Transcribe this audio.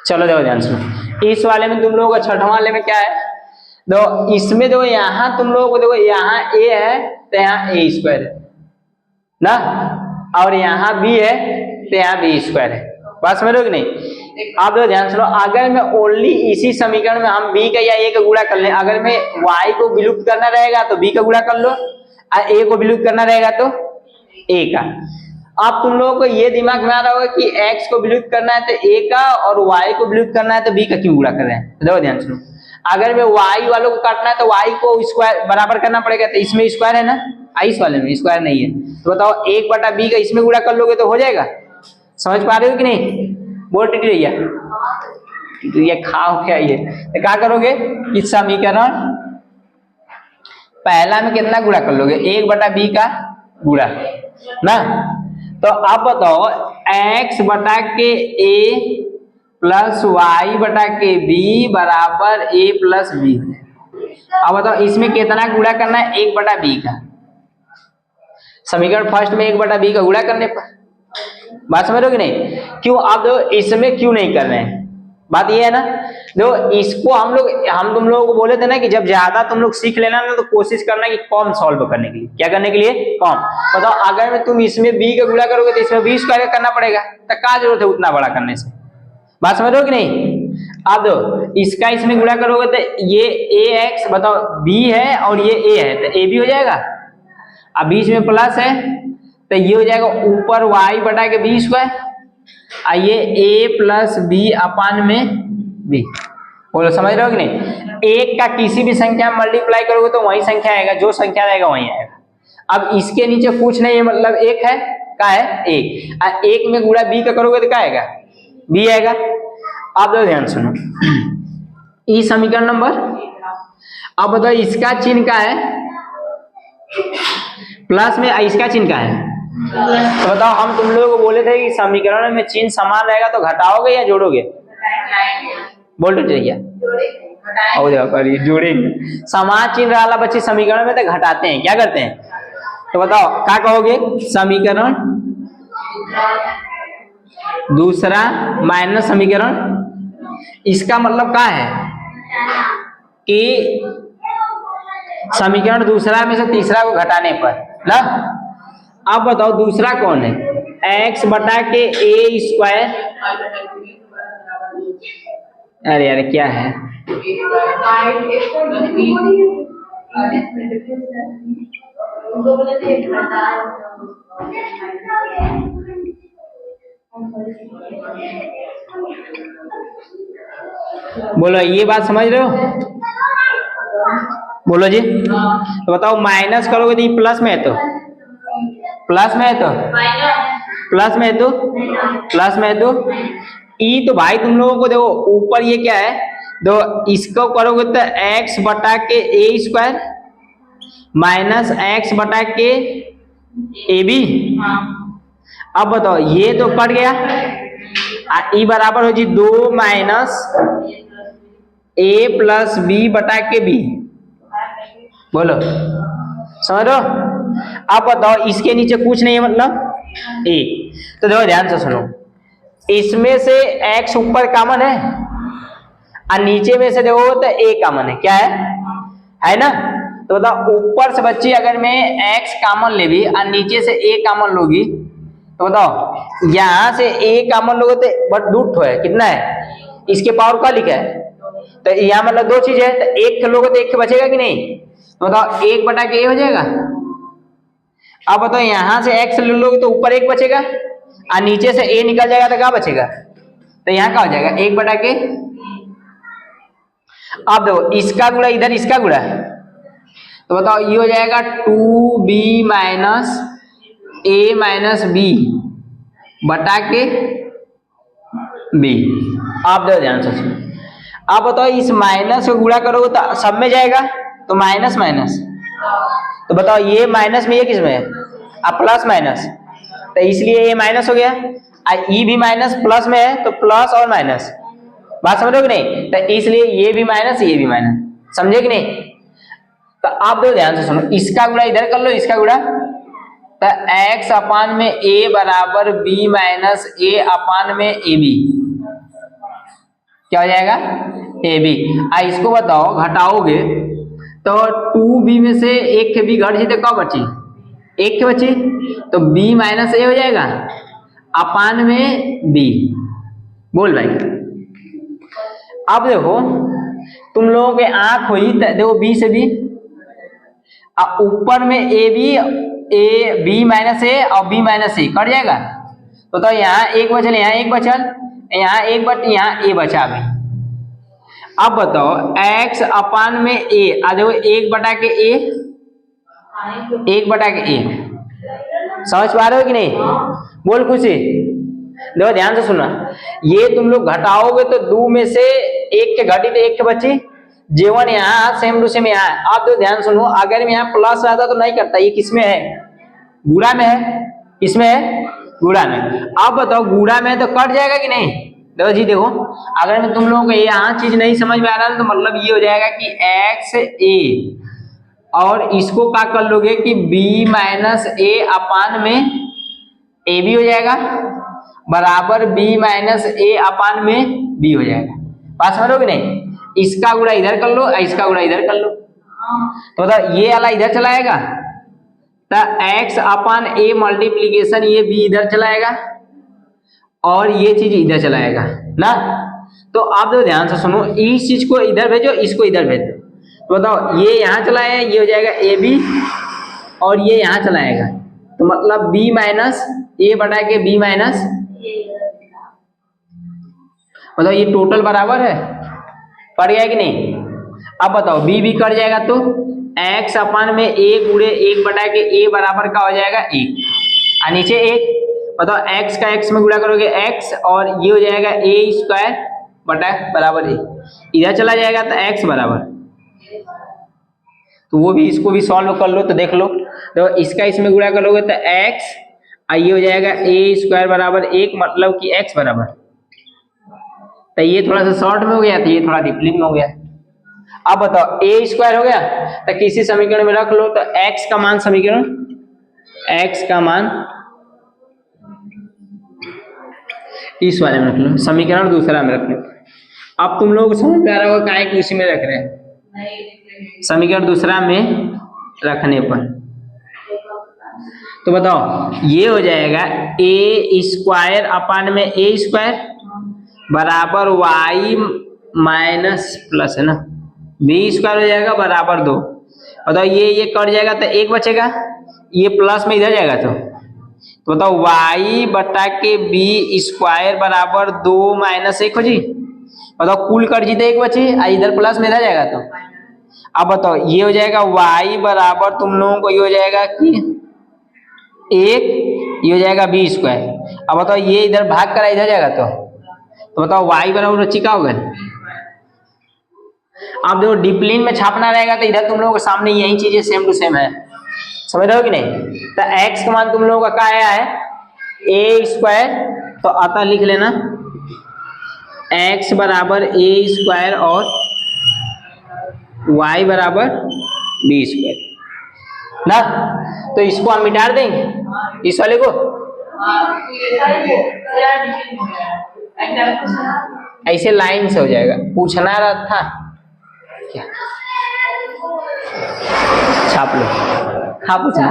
चलो देखो ध्यान सुनो, इस वाले में तुम लोगों का छठवां वाले में क्या है, देखो इसमें देखो यहाँ तुम लोगों को देखो यहाँ a है तो यहाँ a स्क्वायर है ना, और यहाँ b है तो यहाँ b स्क्वायर है। बात समझ रहे हो कि नहीं? आप देखो ध्यान सुनो, अगर मैं ओनली इसी समीकरण में हम b का या a का गुणा कर लें, अगर मैं y को विलुप्त करना रहेगा तो b का गुणा कर लो, और a को विलुप्त करना रहेगा तो a का। अब तुम लोगों को ये दिमाग में आ रहा होगा कि x को विलुप्त करना है तो a का, और y को विलुप्त करना है तो b का क्यों गुणा कर रहे हैं। तो देखो ध्यान सुनो, अगर मैं y वालों को काटना है तो y को स्क्वायर बराबर करना पड़ेगा, तो इसमें स्क्वायर है ना, इस वाले में स्क्वायर नहीं है, तो बताओ 1/b का इसमें गुणा कर लोगे तो हो जाएगा। समझ पा रहे हो कि नहीं? बोल टिक रही है तो ये खाओ क्या ये, तो क्या करोगे, इस समीकरण पहला में कितना गुणा कर लोगे, 1/b का गुणा ना। तो अब बताओ x बटा के a प्लस y बटा के b बराबर a प्लस b। अब बताओ इसमें कितना गुणा करना है, 1/b का। समीकरण फर्स्ट में 1/b का गुणा करने पर, बात समझ रहे हो कि नहीं? क्यों आप देखो इसमें क्यों नहीं कर रहे हैं, बात ये है ना। देखो इसको हम तुम लोगों को बोले थे ना कि जब ज्यादा तुम लोग सीख लेना ना तो कोशिश करना कि कम सॉल्व करने के लिए, क्या करने के लिए, कम। बताओ अगर तुम इसमें b का गुणा करोगे तो इसमें b स्क्वायर करना पड़ेगा, तो क्या जरूरत है उतना बड़ा करने से। बात समझ रहे हो कि नहीं? अब दो इसका इसमें गुणा करोगे तो ये ax बताओ b है और ये a है तो a भी हो जाएगा, अब बीच में प्लस है तो ये हो जाएगा ऊपर y बटा के b स्क्वायर, ये a प्लस b अपान में b। बोलो समझ रहे हो कि नहीं? एक का किसी भी संख्या में मल्टीप्लाई करोगे तो वही संख्या आएगा, जो संख्या रहेगा वही आएगा। अब इसके नीचे कुछ नहीं है, मतलब एक है, क्या है, एक। एक में गुणा b का करोगे तो क्या आएगा, b आएगा। अब तो ध्यान सुनो, ई समीकरण नंबर, अब बताओ इसका चिन्ह क्या है, प्लस में, इसका चिन्ह क्या है। तो बताओ हम तुम लोगों को बोले थे कि समीकरण में चिन्ह समान रहेगा तो घटाओगे या जोड़ोगे, बोल तो चाहिए जोड़ेंगे। समान चिन्ह वाला बच्चे समीकरण में तो घटाते हैं, क्या करते हैं, तो बताओ क्या कहोगे, समीकरण दूसरा माइनस समीकरण, इसका मतलब क्या है कि समीकरण दूसरा में से तीसरा को घटाने पर ना। अब बताओ दूसरा कौन है, x बटा के a स्क्वायर, अरे यार क्या है, बोलो ये बात समझ रहे हो, बोलो जी। तो बताओ माइनस करोगे तो ये प्लस में है, तो प्लस में है, तो प्लस में है, तो प्लस में है, तो ई तो भाई तुम लोगों को देखो ऊपर ये क्या है, दो इसको करोगे तो x बटा के a स्क्वायर माइनस x बटा के ए बी। अब बताओ ये तो कट गया, ई बराबर हो जी 2 माइनस a प्लस b बटा के b। बोलो समझ लो। अब बताओ इसके नीचे कुछ नहीं है, मतलब a। तो देखो ध्यान से सुनो, इसमें से x ऊपर कॉमन है और नीचे में से देखो तो a कॉमन है, क्या है ना। तो बताओ ऊपर से बच्ची अगर मैं x कॉमन ले ली और नीचे से a कॉमन लोगी, तो बताओ यहां से a कॉमन लोगे तो बट रूट है, कितना है, इसके पावर का लिखा है, तो यहाँ मतलब दो चीज है, तो एक लोगे तो एक बचेगा कि नहीं, तो बताओ 1 बटा के a हो जाएगा। अब बताओ यहां से x ले लोगे तो ऊपर 1 बचेगा और नीचे से a निकल जाएगा तो क्या बचेगा, तो यहाँ क्या हो जाएगा 1 बटा के। अब देखो इसका गुणा इधर इसका गुणा, तो बताओ ये हो जाएगा 2b minus a minus b बटा के b। आप देखो ध्यान से, अब बताओ इस माइनस को गुणा करोगे तो सब में जाएगा, तो माइनस माइनस, तो बताओ ये माइनस में ये किस में है, अब प्लस माइनस, तो इसलिए ये माइनस हो गया, ई भी माइनस प्लस में है तो प्लस और माइनस। बात समझ रहे हो कि नहीं, तो इसलिए ये भी माइनस ये भी माइनस, समझे कि नहीं। तो आप दो ध्यान से सुनो, इसका गुणा इधर कर लो, इसका गुणा, तो x अपान में a बराबर b माइनस a अपान में ab। क्या हो जाएगा ए बी। इसको बताओ घटाओगे तो 2b में से एक के बी घट जी तो क्या बची, एक के बची, तो b माइनस ए हो जाएगा अपान में b। बोल भाई। अब देखो तुम लोगों के आंख हुई देखो b से b, ऊपर में ए बी माइनस ए और b माइनस ए कट जाएगा, तो यहाँ एक बचल, यहाँ एक बचल, यहाँ एक बच, यहाँ ए बचा भाई। अब बताओ x अपान में ए, आ देखो एक बटा के ए, एक बटा के ए, समझ पा रहे हो कि नहीं? बोल खुशी। देखो ध्यान से सुना, ये तुम लोग घटाओगे तो 2 में से एक के घटी तो एक के बची, जेवन यहाँ सेम टू सेम यहाँ। आप तो ध्यान सुनो, अगर यहाँ प्लस आता तो नहीं करता, ये किसमें है, गुणा में है, इसमें है गुणा में। अब बताओ गुणा में तो कट जाएगा कि नहीं? देखो जी देखो, अगर मैं तुम लोगों को यहाँ चीज नहीं समझ में आ रहा तो मतलब ये हो जाएगा कि एक्स ए, और इसको क्या कर लोगे कि b माइनस ए अपान में ए बी हो जाएगा बराबर b माइनस ए अपान में b हो जाएगा। बात समझ लो कि नहीं? इसका गुणा इधर कर लो, इसका गुणा इधर कर लो, तो मतलब ये वाला इधर चलाएगा तो x अपान ए मल्टीप्लीकेशन ये b इधर चलाएगा और ये चीज इधर चलाएगा ना। तो आप तो ध्यान से सुनो, इस चीज को इधर भेजो, इसको इधर भेज दो, तो बताओ ये यहाँ चलाया, ये हो जाएगा ए बी और ये यहाँ चलाएगा, तो मतलब b माइनस ए बटा के b माइनस, मतलब ये टोटल बराबर है, पड़ गया कि नहीं? अब बताओ b कट जाएगा तो x अपान में a गुणे एक बटा के a बराबर का हो जाएगा एक, और नीचे एक, बताओ x का x में गुणा करोगे x और ये हो जाएगा a स्क्वायर बटा बराबर a, इधर चला जाएगा तो x बराबर, तो वो भी इसको भी सॉल्व कर लो तो देख लो, तो इसका इसमें गुणा करोगे तो x और ये हो जाएगा a स्क्वायर बराबर एक, मतलब कि x बराबर, तो ये थोड़ा सा शॉर्ट में हो गया, तो ये थोड़ा डीपली में हो गया। अब बताओ a स्क्वायर हो गया तो किसी समीकरण में रख लो, तो x का मान समीकरण, x का मान इस वाले में रख लो, समीकरण दूसरा में रख लो। अब तुम लोग समझ में आ रहा होगा काहे कि उसी में रख रहे हैं, समीकरण दूसरा में रखने पर। तो बताओ ये हो जाएगा a स्क्वायर अपान में a स्क्वायर बराबर y माइनस प्लस है ना b स्क्वायर हो जाएगा बराबर 2। बताओ ये कट जाएगा तो एक बचेगा, ये प्लस में इधर जाएगा तो बताओ y बटा के b स्क्वायर बराबर 2 माइनस 1 हो जी। बताओ कुल कट जी तो एक बची, इधर प्लस में इधर जाएगा तो अब बताओ ये हो जाएगा y बराबर तुम लोगों को ये हो जाएगा कि एक, ये हो जाएगा b स्क्वायर। अब बताओ ये इधर भाग कर इधर जाएगा तो बताओ y बराबर बच्ची क्या होगा? अब देखो डिप्लीन में छापना रहेगा तो इधर तुम लोगों के सामने यही चीजें सेम टू सेम है, समझ रहे हो कि नहीं? तो x का मान तुम लोगों का क्या आया है a स्क्वायर, तो अतः लिख लेना x बराबर a स्क्वायर और y बराबर b स्क्वायर ना। तो इसको हम मिटा देंगे इस वाले को, ऐसे लाइन से हो जाएगा। पूछना रहा था क्या, छाप लो, हाँ पूछना।